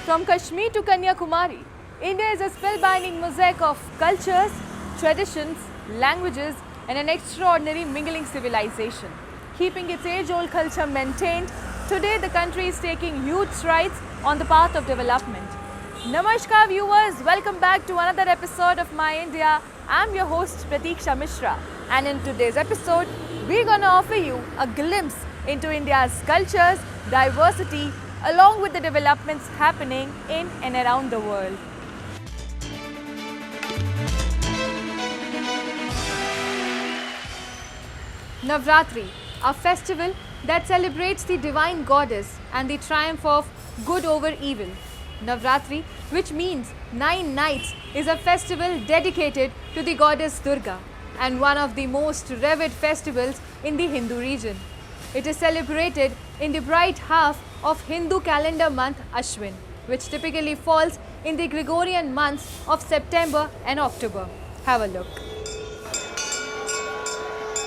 From Kashmir to Kanyakumari, India is a spellbinding mosaic of cultures, traditions, languages, and an extraordinary mingling civilization. Keeping its age-old culture maintained, today the country is taking huge strides on the path of development. Namaskar viewers, welcome back to another episode of My India. I'm your host Pratiksha Mishra, and in today's episode, we're gonna offer you a glimpse into India's cultures, diversity, along with the developments happening in and around the world. Navratri, a festival that celebrates the divine goddess and the triumph of good over evil. Navratri, which means 9 nights, is a festival dedicated to the goddess Durga and one of the most revered festivals in the Hindu region. It is celebrated in the bright half of Hindu calendar month Ashvin, which typically falls in the Gregorian months of September and October. Have a look.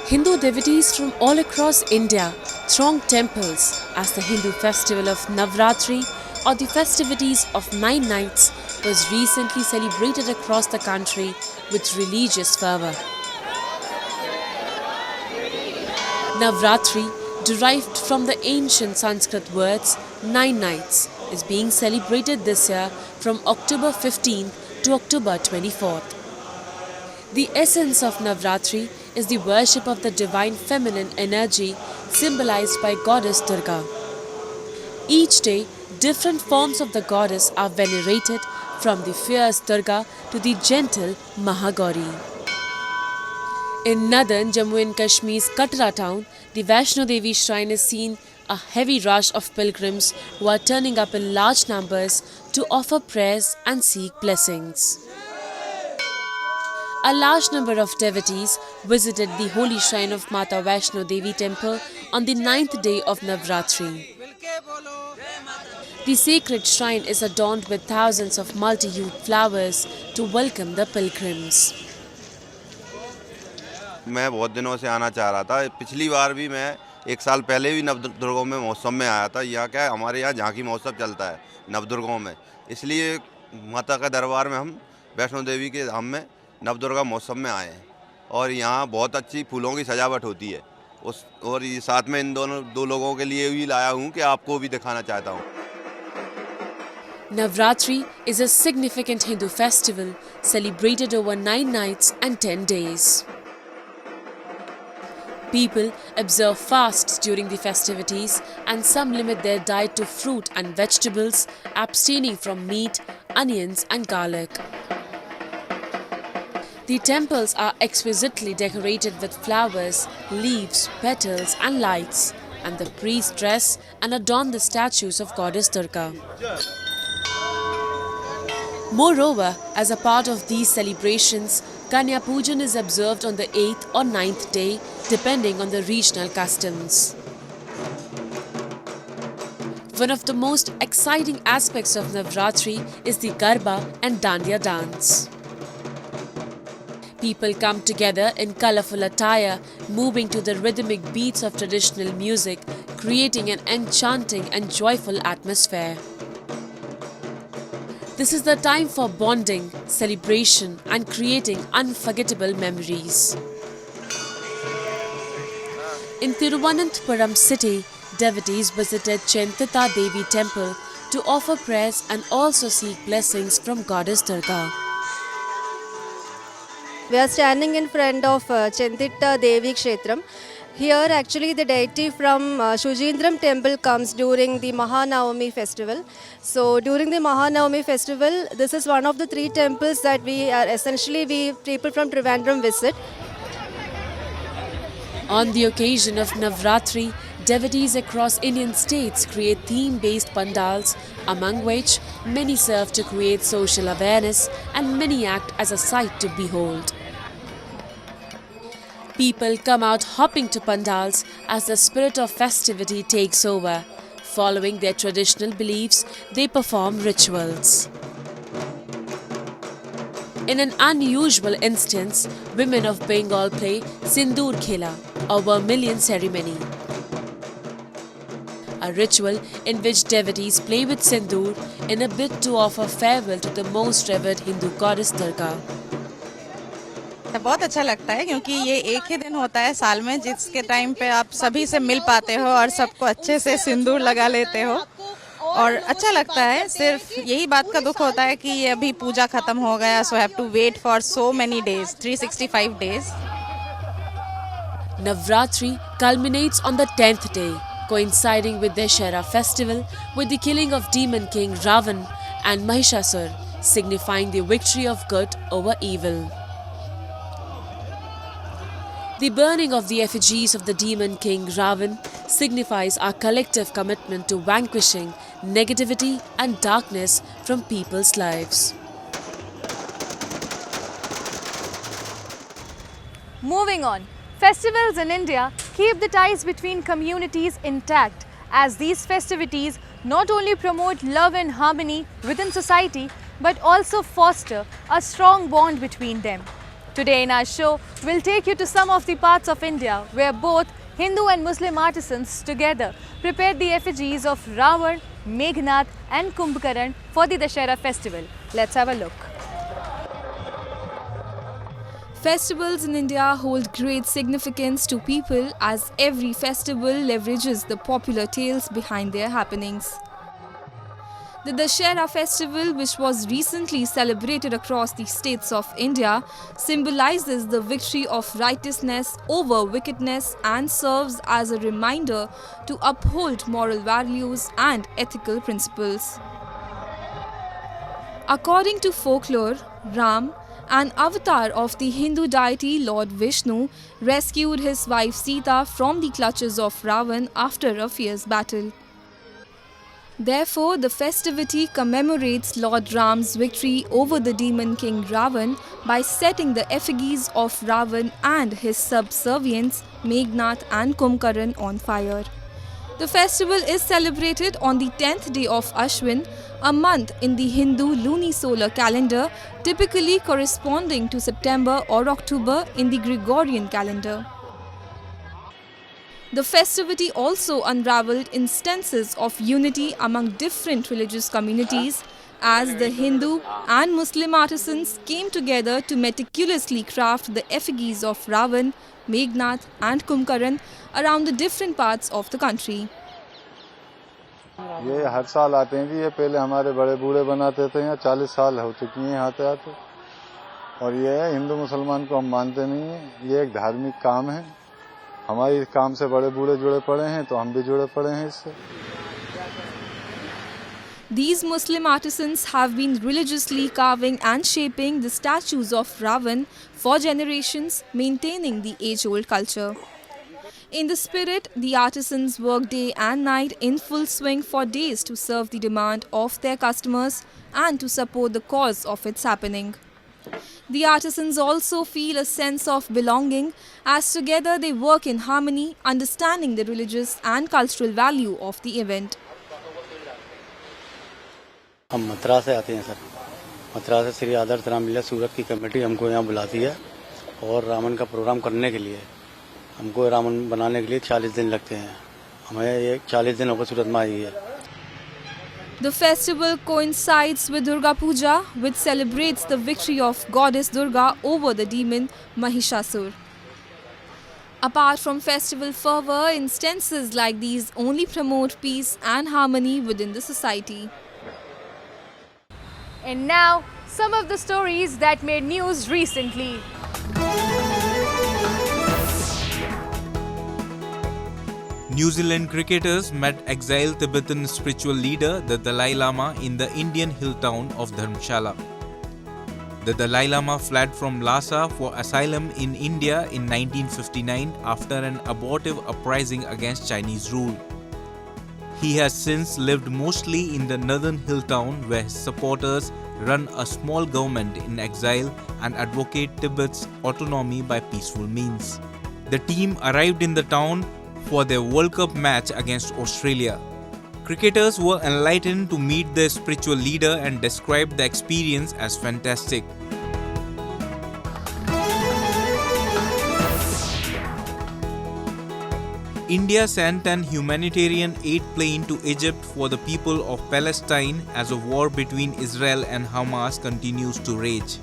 Hindu devotees from all across India throng temples as the Hindu festival of Navratri or the festivities of 9 nights was recently celebrated across the country with religious fervour. Navratri, derived from the ancient Sanskrit words 9 nights, is being celebrated this year from October 15th to October 24th. The essence of Navratri is the worship of the divine feminine energy symbolized by goddess Durga. Each day, different forms of the goddess are venerated, from the fierce Durga to the gentle Mahagauri. In northern Jammu and Kashmir's Katra town, the Vaishno Devi shrine is seen a heavy rush of pilgrims who are turning up in large numbers to offer prayers and seek blessings. A large number of devotees visited the holy shrine of Mata Vaishno Devi temple on the 9th day of Navratri. The sacred shrine is adorned with thousands of multi-hued flowers to welcome the pilgrims. मैं बहुत दिनों से आना चाह रहा था। पिछली बार भी मैं 1 साल पहले भी नवदुर्गों में महोत्सव में आया था। यहाँ क्या है, हमारे यहाँ झांकी महोत्सव चलता है नवदुर्गों में, इसलिए माता का दरबार में हम वैष्णो देवी के धाम में नवदुर्गा महोत्सव में आए हैं और यहाँ बहुत अच्छी फूलों की सजावट होती है। और ये साथ में इन दो लोगों के लिए भी लाया हूँ कि आपको भी दिखाना चाहता हूँ। Navratri is a significant Hindu festival celebrated over 9 nights and 10 days. People observe fasts during the festivities and some limit their diet to fruit and vegetables, abstaining from meat, onions and garlic. The temples are exquisitely decorated with flowers, leaves, petals and lights, and the priests dress and adorn the statues of goddess Durga. Moreover, as a part of these celebrations, Kanya Pujan is observed on the 8th or 9th day, depending on the regional customs. One of the most exciting aspects of Navratri is the Garba and Dandiya dance. People come together in colourful attire, moving to the rhythmic beats of traditional music, creating an enchanting and joyful atmosphere. This is the time for bonding, celebration and creating unforgettable memories. In Thiruvananthapuram city, devotees visited Chentita Devi temple to offer prayers and also seek blessings from goddess Durga. We are standing in front of Chentita Devi Kshetram. Here actually the deity from Shujindram temple comes during the Mahanavami festival. So during the Mahanavami festival, this is one of the 3 temples that we people from Trivandrum visit. On the occasion of Navratri, devotees across Indian states create theme-based pandals, among which many serve to create social awareness and many act as a sight to behold. People come out hopping to pandals as the spirit of festivity takes over. Following their traditional beliefs, they perform rituals. In an unusual instance, women of Bengal play Sindoor Khela or vermilion ceremony. a ritual in which devotees play with sindoor in a bid to offer farewell to the most revered Hindu goddess Durga. बहुत अच्छा लगता है क्योंकि ये एक ही दिन होता है साल में जिसके टाइम पे आप सभी से मिल पाते हो और सबको अच्छे से सिंदूर लगा लेते हो और अच्छा लगता है। सिर्फ यही बात का दुख होता है कि ये अभी पूजा खत्म हो गया, so have to wait for so many days, 365 days. Navratri culminates on the 10th day, coinciding with Dussehra festival with the killing of demon king Ravan and Mahishasur, signifying the victory of good over evil. The burning of the effigies of the demon king Ravan signifies our collective commitment to vanquishing negativity and darkness from people's lives. Moving on, festivals in India keep the ties between communities intact, as these festivities not only promote love and harmony within society but also foster a strong bond between them. Today in our show, we'll take you to some of the parts of India where both Hindu and Muslim artisans together prepared the effigies of Ravan, Meghnad and Khumbkaran for the Dussehra festival. Let's have a look. Festivals in India hold great significance to people as every festival leverages the popular tales behind their happenings. The Dussehra festival, which was recently celebrated across the states of India, symbolizes the victory of righteousness over wickedness and serves as a reminder to uphold moral values and ethical principles. According to folklore, Ram, an avatar of the Hindu deity Lord Vishnu, rescued his wife Sita from the clutches of Ravan after a fierce battle. Therefore, the festivity commemorates Lord Ram's victory over the demon king Ravan by setting the effigies of Ravan and his subservients Meghnad and Khumbkaran on fire. The festival is celebrated on the 10th day of Ashvin, a month in the Hindu lunisolar calendar, typically corresponding to September or October in the Gregorian calendar. The festivity also unraveled instances of unity among different religious communities as the Hindu and Muslim artisans came together to meticulously craft the effigies of Ravan, Meghnad and Khumbkaran around the different parts of the country. ये हर साल आते हैं जी, ये पहले हमारे बड़े बूढ़े बनाते थे, यहाँ 40 साल हो चुकी हैं आते आते। और ये है हिंदू मुसलमान को हम मानते नहीं हैं, ये एक धार्मिक काम है। हमारे इस काम से बड़े बूढ़े जुड़े पड़े हैं तो हम भी जुड़े पड़े हैं इससे। These Muslim artisans have been religiously carving and shaping the statues of Ravan for generations, maintaining the age-old culture. In the spirit, the artisans work day and night in full swing for days to serve the demand of their customers and to support the cause of its happening. The artisans also feel a sense of belonging as together they work in harmony, understanding the religious and cultural value of the event. हम मथुरा से आते हैं sir. Mathura से श्री आदर्श रामलीला सूरत की committee हमको यहाँ बुलाती है और रावण का प्रोग्राम करने के लिए हमको रावण बनाने के लिए 40 दिन लगते हैं। हमें ये 40 दिन होकर सूरत में आई है। The festival coincides with Durga Puja, which celebrates the victory of goddess Durga over the demon Mahishasur. Apart from festival fervor, instances like these only promote peace and harmony within the society. And now, some of the stories that made news recently. New Zealand cricketers met exiled Tibetan spiritual leader the Dalai Lama in the Indian hill town of Dharamshala. The Dalai Lama fled from Lhasa for asylum in India in 1959 after an abortive uprising against Chinese rule. He has since lived mostly in the northern hill town where his supporters run a small government in exile and advocate Tibet's autonomy by peaceful means. The team arrived in the town for their World Cup match against Australia. Cricketers were enlightened to meet their spiritual leader and described the experience as fantastic. India sent an humanitarian aid plane to Egypt for the people of Palestine as a war between Israel and Hamas continues to rage.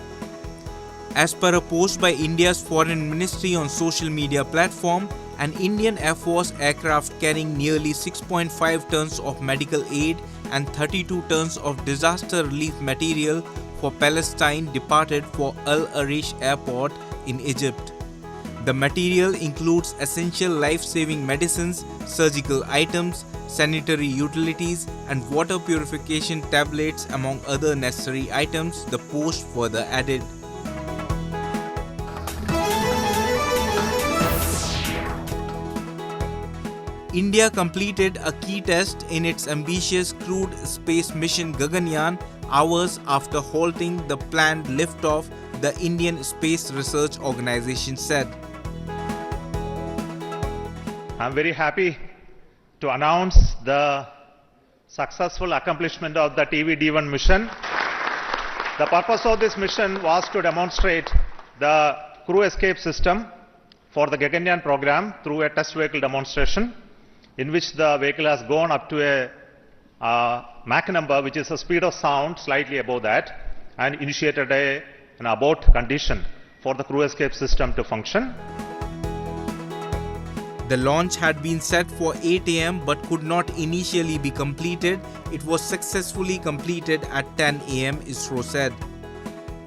As per a post by India's Foreign Ministry on social media platform, an Indian Air Force aircraft carrying nearly 6.5 tons of medical aid and 32 tons of disaster relief material for Palestine departed for Al Arish Airport in Egypt. The material includes essential life-saving medicines, surgical items, sanitary utilities, and water purification tablets among other necessary items, the post further added. India completed a key test in its ambitious crewed space mission Gaganyaan hours after halting the planned liftoff, the Indian Space Research Organization said. I'm very happy to announce the successful accomplishment of the TVD1 mission. The purpose of this mission was to demonstrate the crew escape system for the Gaganyaan program through a test vehicle demonstration, in which the vehicle has gone up to a Mach number, which is a speed of sound slightly above that, and initiated an abort condition for the crew escape system to function. The launch had been set for 8 am but could not initially be completed. It was successfully completed at 10 am, ISRO said.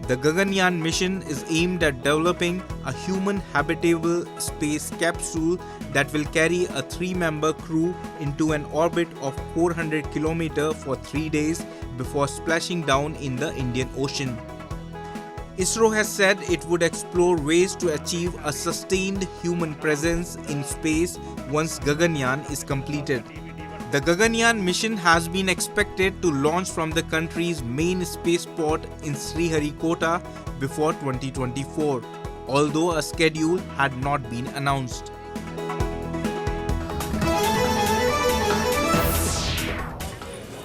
The Gaganyaan mission is aimed at developing a human habitable space capsule that will carry a 3-member crew into an orbit of 400 km for 3 days before splashing down in the Indian Ocean. ISRO has said it would explore ways to achieve a sustained human presence in space once Gaganyaan is completed. The Gaganyaan mission has been expected to launch from the country's main spaceport in Sriharikota before 2024, although a schedule had not been announced.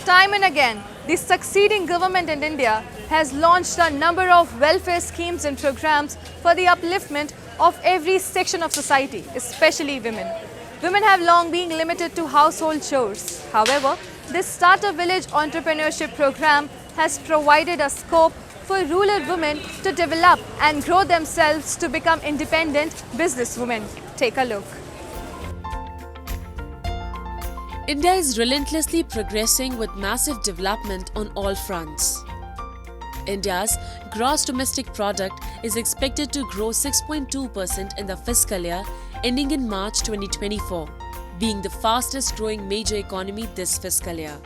Time and again, the succeeding government in India has launched a number of welfare schemes and programs for the upliftment of every section of society, especially women. Women have long been limited to household chores. However, this Starter Village Entrepreneurship Program has provided a scope for rural women to develop and grow themselves to become independent businesswomen. Take a look. India is relentlessly progressing with massive development on all fronts. India's gross domestic product is expected to grow 6.2% in the fiscal year ending in March 2024, being the fastest growing major economy this fiscal year.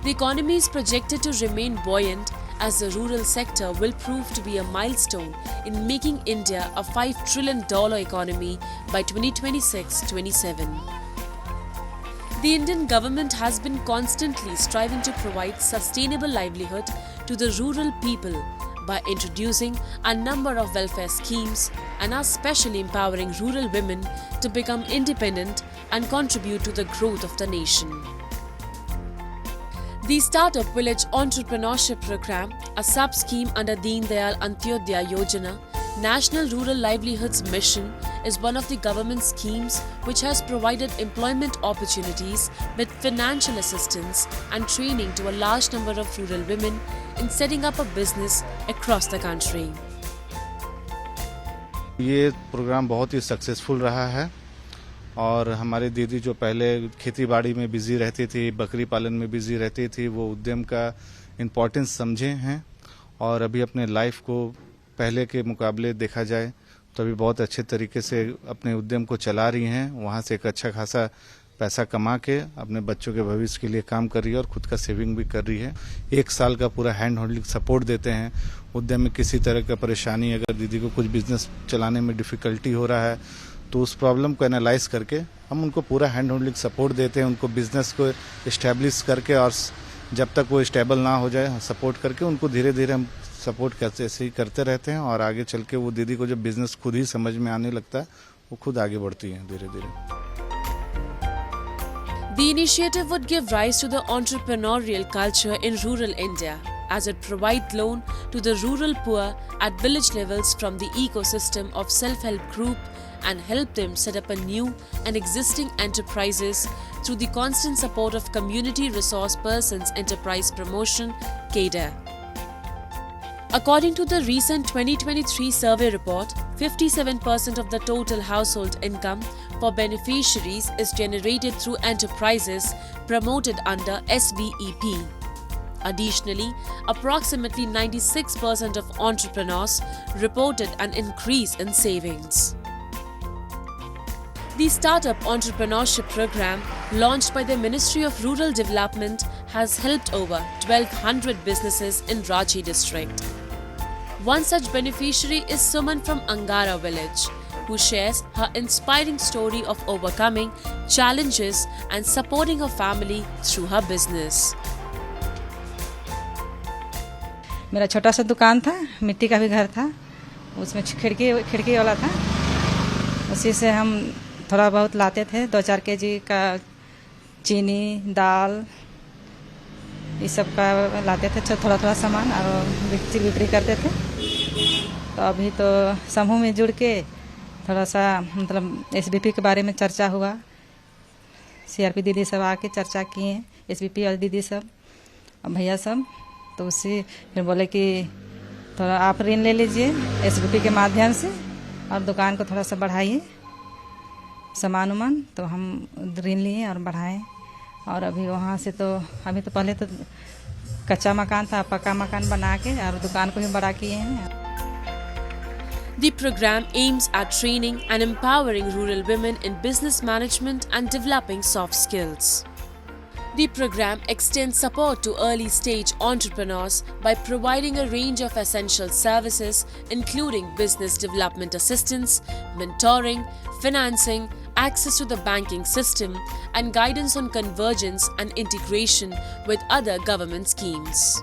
The economy is projected to remain buoyant as the rural sector will prove to be a milestone in making India a $5 trillion economy by 2026-27. The Indian government has been constantly striving to provide sustainable livelihood to the rural people by introducing a number of welfare schemes and are specially empowering rural women to become independent and contribute to the growth of the nation. The Startup Village Entrepreneurship Program, a sub-scheme under Deen Dayal Antyodaya Yojana, National Rural Livelihoods Mission, is one of the government schemes which has provided employment opportunities with financial assistance and training to a large number of rural women in setting up a business across the country. ये programme बहुत ही successful रहा है और हमारी दीदी जो पहले खेती बाड़ी में बिजी रहती थी, बकरी पालन में बिजी रहती थी, वो उद्यम का इम्पोर्टेंस समझे हैं और अभी अपने लाइफ को पहले के मुकाबले देखा जाए तो अभी बहुत अच्छे तरीके से अपने उद्यम को चला रही हैं। वहाँ से एक अच्छा खासा पैसा कमा के अपने बच्चों के भविष्य के लिए काम कर रही है और खुद का सेविंग भी कर रही है। 1 साल का पूरा हैंड होल्डिंग सपोर्ट देते हैं। उद्यम में किसी तरह का परेशानी, अगर दीदी को कुछ बिजनेस चलाने में डिफिकल्टी हो रहा है तो उस प्रॉब्लम को एनालाइज करके हम उनको पूरा हैंड होल्डिंग सपोर्ट देते हैं, उनको बिजनेस को इस्टेब्लिश करके और जब तक वो स्टेबल ना हो जाए सपोर्ट करके उनको धीरे धीरे हम सपोर्ट करते ऐसे ही करते रहते हैं और आगे चल के वो दीदी को जब बिजनेस खुद ही समझ में आने लगता है वो खुद आगे बढ़ती हैं धीरे धीरे। The initiative would give rise to the entrepreneurial culture in rural India. as it provides loan to the rural poor at village levels from the ecosystem of self-help group and help them set up a new and existing enterprises through the constant support of Community Resource Persons Enterprise Promotion (CADA). According to the recent 2023 survey report, 57% of the total household income for beneficiaries is generated through enterprises promoted under SVEP. Additionally, approximately 96% of entrepreneurs reported an increase in savings. The Startup Entrepreneurship Program, launched by the Ministry of Rural Development, has helped over 1,200 businesses in Ranchi district. One such beneficiary is Suman from Angara village, who shares her inspiring story of overcoming challenges and supporting her family through her business. मेरा छोटा सा दुकान था, मिट्टी का भी घर था, उसमें खिड़की वाला था। उसी से हम थोड़ा बहुत लाते थे, 2-4 केजी का चीनी, दाल, ये सब का लाते थे, थोड़ा सामान और बिक्री करते थे। तो अभी तो समूह में जुड़ के थोड़ा सा मतलब SVP के बारे में चर्चा हुआ। CRP दीदी सब आके चर्चा किए, SVP और दीदी सब और भैया सब। तो उससे फिर बोले कि थोड़ा आप ऋण ले लीजिए SVP के माध्यम से और दुकान को थोड़ा सा बढ़ाइए सामान। तो हम ऋण लिए और बढ़ाएं। और अभी वहाँ से तो अभी तो पहले तो कच्चा मकान था, पक्का मकान बना के और दुकान को भी बड़ा किए हैं। The program aims at training and empowering rural women in business management and developing soft skills. The program extends support to early stage entrepreneurs by providing a range of essential services including business development assistance, mentoring, financing, access to the banking system, and guidance on convergence and integration with other government schemes.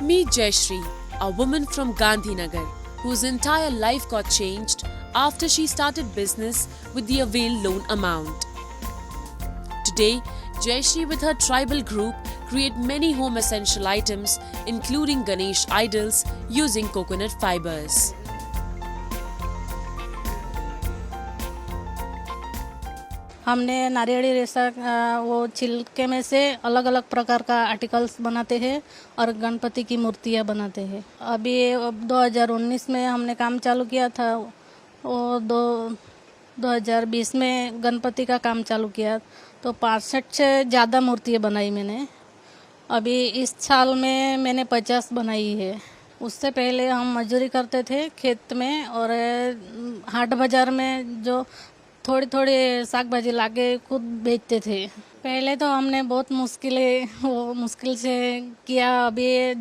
Meet Jayashree, a woman from Gandhinagar whose entire life got changed after she started business with the avail loan amount. Today, Jayashree with her tribal group create many home essential items including Ganesh idols using coconut fibers. हमने नारियली रेशा वो छिलके में से अलग अलग प्रकार का आर्टिकल्स बनाते हैं और गणपति की मूर्तियाँ बनाते हैं। अभी 2019 में हमने काम चालू किया था, वो 2020 में गणपति का काम चालू किया तो 65 से ज़्यादा मूर्तियाँ बनाई मैंने। अभी इस साल में मैंने 50 बनाई है। उससे पहले हम मजदूरी करते थे खेत में और हाट बाज़ार में जो थोड़ी साग भाजी लाके खुद बेचते थे। पहले तो हमने बहुत मुश्किल से किया। अभी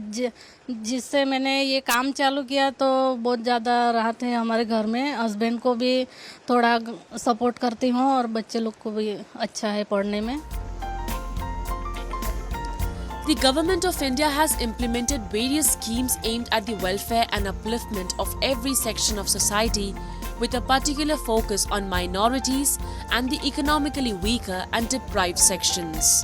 जिससे मैंने ये काम चालू किया तो बहुत ज़्यादा राहत है हमारे घर में। हस्बैंड को भी थोड़ा सपोर्ट करती हूँ और बच्चे लोग को भी अच्छा है पढ़ने में। The Government of India has implemented various schemes aimed at the welfare and upliftment of every section of society, with a particular focus on minorities and the economically weaker and deprived sections.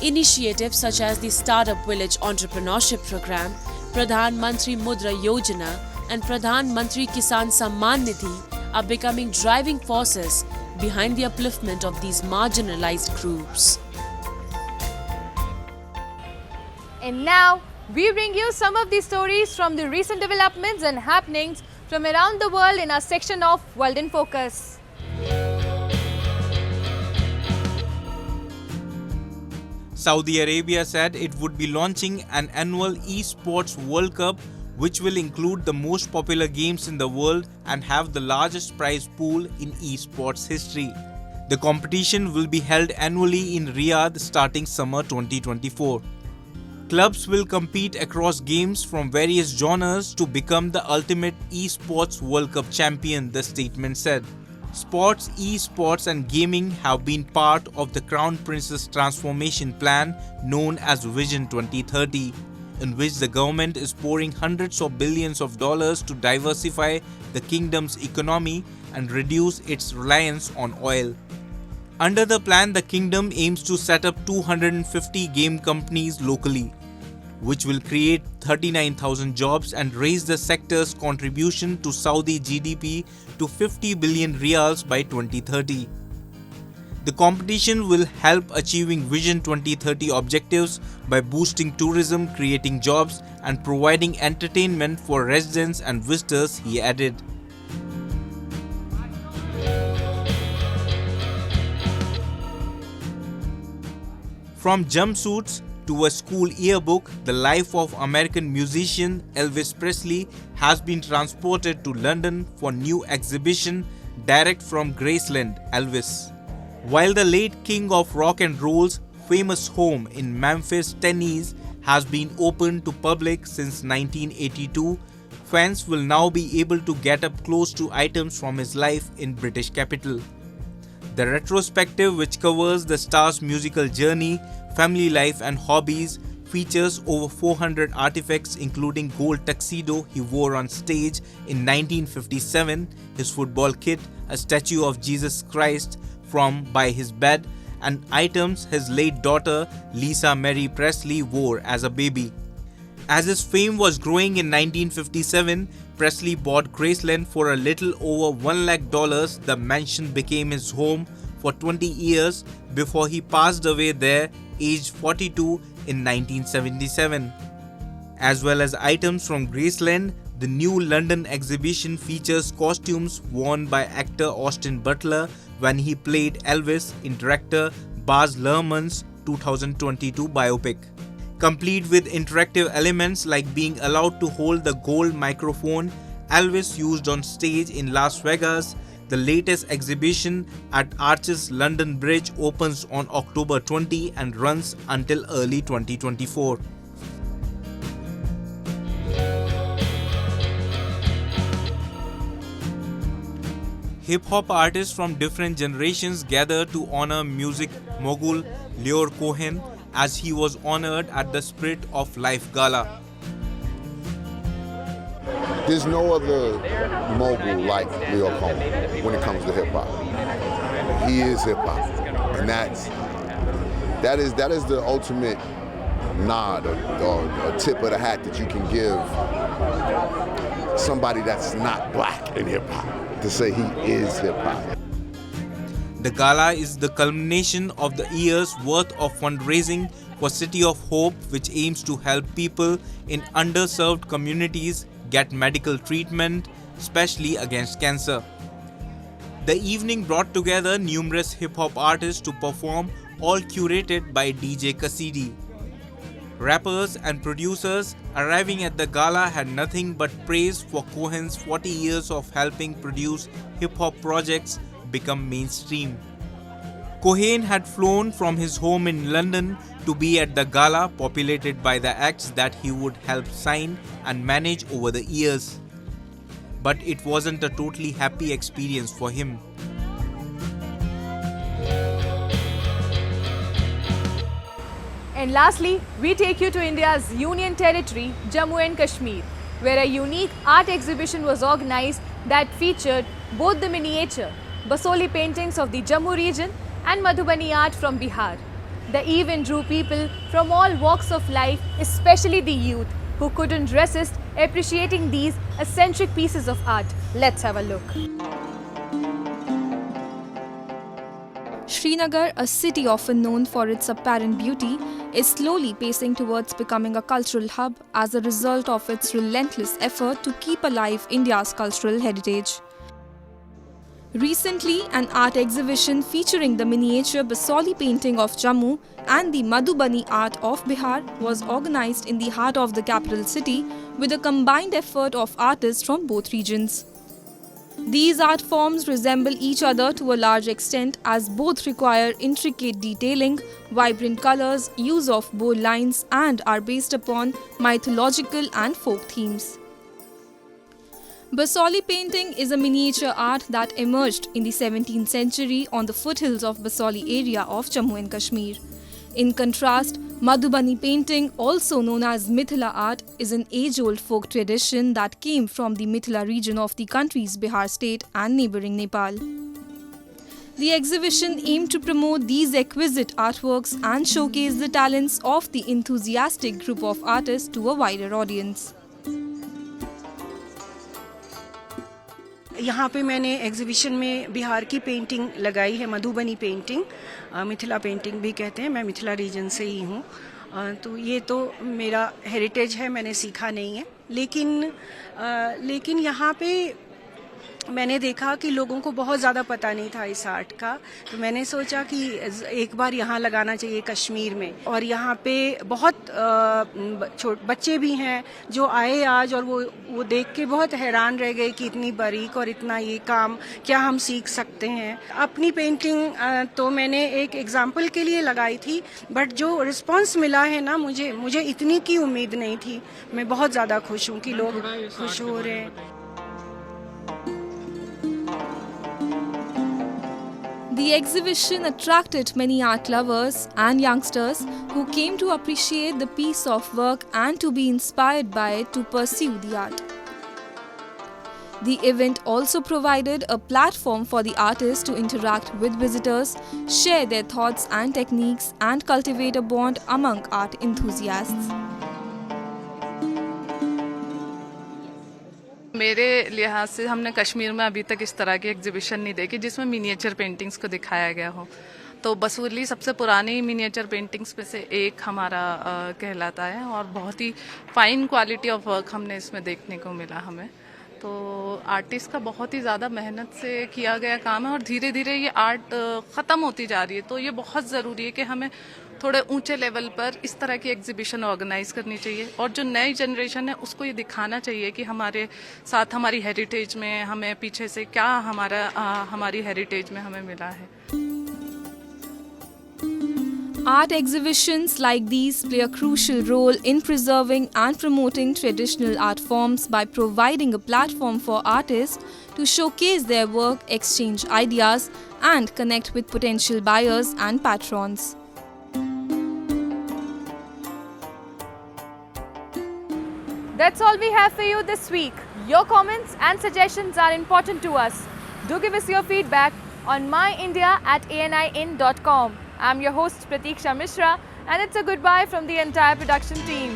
Initiatives such as the Startup Village Entrepreneurship Program, Pradhan Mantri Mudra Yojana and Pradhan Mantri Kisan Samman Nidhi are becoming driving forces behind the upliftment of these marginalized groups. And now, we bring you some of the stories from the recent developments and happenings from around the world in our section of World in Focus. Saudi Arabia said it would be launching an annual esports World Cup which will include the most popular games in the world and have the largest prize pool in esports history. The competition will be held annually in Riyadh starting summer 2024. Clubs will compete across games from various genres to become the ultimate esports World Cup champion, the statement said. Sports, esports and gaming have been part of the Crown Prince's transformation plan known as Vision 2030, in which the government is pouring hundreds of billions of dollars to diversify the kingdom's economy and reduce its reliance on oil. Under the plan, the kingdom aims to set up 250 game companies locally, which will create 39,000 jobs and raise the sector's contribution to Saudi GDP to 50 billion riyals by 2030. The competition will help achieving Vision 2030 objectives by boosting tourism, creating jobs, and providing entertainment for residents and visitors, he added. From jumpsuits to a school yearbook, the life of American musician Elvis Presley has been transported to London for new exhibition direct from Graceland, Elvis. While the late king of rock and roll's famous home in Memphis, Tennessee has been open to public since 1982, fans will now be able to get up close to items from his life in British capital. The retrospective, which covers the star's musical journey, family life and hobbies, features over 400 artifacts including gold tuxedo he wore on stage in 1957, his football kit, a statue of Jesus Christ from by his bed, and items his late daughter Lisa Mary Presley wore as a baby. As his fame was growing in 1957, Presley bought Graceland for a little over $1 lakh. The mansion became his home for 20 years before he passed away there, aged 42 in 1977. As well as items from Graceland, the new London exhibition features costumes worn by actor Austin Butler when he played Elvis in director Baz Luhrmann's 2022 biopic. Complete with interactive elements like being allowed to hold the gold microphone Elvis used on stage in Las Vegas, the latest exhibition at Arches London Bridge opens on October 20 and runs until early 2024. Hip-hop artists from different generations gather to honor music mogul Lyor Cohen as he was honored at the Spirit of Life Gala. There's no other mogul like Lyor Cohen when it comes to hip-hop. He is hip-hop, and that is the ultimate nod or a tip of the hat that you can give somebody that's not black in hip-hop, to say he is hip-hop. The gala is the culmination of the year's worth of fundraising for City of Hope, which aims to help people in underserved communities get medical treatment, especially against cancer. The evening brought together numerous hip-hop artists to perform, all curated by DJ Cassidy. Rappers and producers arriving at the gala had nothing but praise for Cohen's 40 years of helping produce hip-hop projects become mainstream. Cohen had flown from his home in London to be at the gala, populated by the acts that he would help sign and manage over the years. But it wasn't a totally happy experience for him. And lastly, we take you to India's Union Territory, Jammu and Kashmir, where a unique art exhibition was organized that featured both the miniature Basohli paintings of the Jammu region and Madhubani art from Bihar. The event drew people from all walks of life, especially the youth, who couldn't resist appreciating these eccentric pieces of art. Let's have a look. Srinagar, a city often known for its apparent beauty, is slowly pacing towards becoming a cultural hub as a result of its relentless effort to keep alive India's cultural heritage. Recently, an art exhibition featuring the miniature Basohli painting of Jammu and the Madhubani art of Bihar was organized in the heart of the capital city with a combined effort of artists from both regions. These art forms resemble each other to a large extent as both require intricate detailing, vibrant colors, use of bold lines, and are based upon mythological and folk themes. Basohli painting is a miniature art that emerged in the 17th century on the foothills of Basohli area of Jammu and Kashmir. In contrast, Madhubani painting, also known as Mithila art, is an age-old folk tradition that came from the Mithila region of the country's Bihar state and neighboring Nepal. The exhibition aimed to promote these exquisite artworks and showcase the talents of the enthusiastic group of artists to a wider audience. यहाँ पे मैंने exhibition में बिहार की painting लगाई है, Madhubani painting, Mithila painting भी कहते हैं, मैं मिथिला रीजन से ही हूँ। तो ये तो मेरा हेरिटेज है, मैंने सीखा नहीं है, लेकिन यहाँ पे मैंने देखा कि लोगों को बहुत ज़्यादा पता नहीं था इस आर्ट का, तो मैंने सोचा कि एक बार यहाँ लगाना चाहिए कश्मीर में। और यहाँ पे बहुत बच्चे भी हैं जो आए आज, और वो देख के बहुत हैरान रह गए कि इतनी बारीक और इतना ये काम क्या हम सीख सकते हैं। अपनी पेंटिंग तो मैंने एक एग्जाम्पल के लिए लगाई थी, बट जो रिस्पॉन्स मिला है ना, मुझे इतनी की उम्मीद नहीं थी। मैं बहुत ज़्यादा खुश हूँ कि लोग खुश हो रहे हैं। The exhibition attracted many art lovers and youngsters who came to appreciate the piece of work and to be inspired by it to pursue the art. The event also provided a platform for the artists to interact with visitors, share their thoughts and techniques, and cultivate a bond among art enthusiasts. मेरे लिहाज से हमने कश्मीर में अभी तक इस तरह की एग्जीबिशन नहीं देखी जिसमें मिनिएचर पेंटिंग्स को दिखाया गया हो। तो बसोहली सबसे पुरानी मिनिएचर पेंटिंग्स में से एक हमारा कहलाता है, और बहुत ही फाइन क्वालिटी ऑफ वर्क हमने इसमें देखने को मिला हमें। तो आर्टिस्ट का बहुत ही ज़्यादा मेहनत से किया गया काम है, और धीरे धीरे ये आर्ट ख़त्म होती जा रही है। तो ये बहुत ज़रूरी है कि हमें थोड़े ऊंचे लेवल पर इस तरह की एग्जीबिशन ऑर्गेनाइज करनी चाहिए, और जो नई जनरेशन है उसको ये दिखाना चाहिए कि हमारे साथ हमारी हेरिटेज में, हमें पीछे से क्या हमारी हेरिटेज में हमें मिला है। Art exhibitions like these play a crucial role in preserving and promoting traditional art forms by providing a platform for artists to showcase their work, exchange ideas, and connect with potential buyers and patrons. That's all we have for you this week. Your comments and suggestions are important to us. Do give us your feedback on myindia@anin.com. I'm your host Pratiksha Mishra, and it's a goodbye from the entire production team.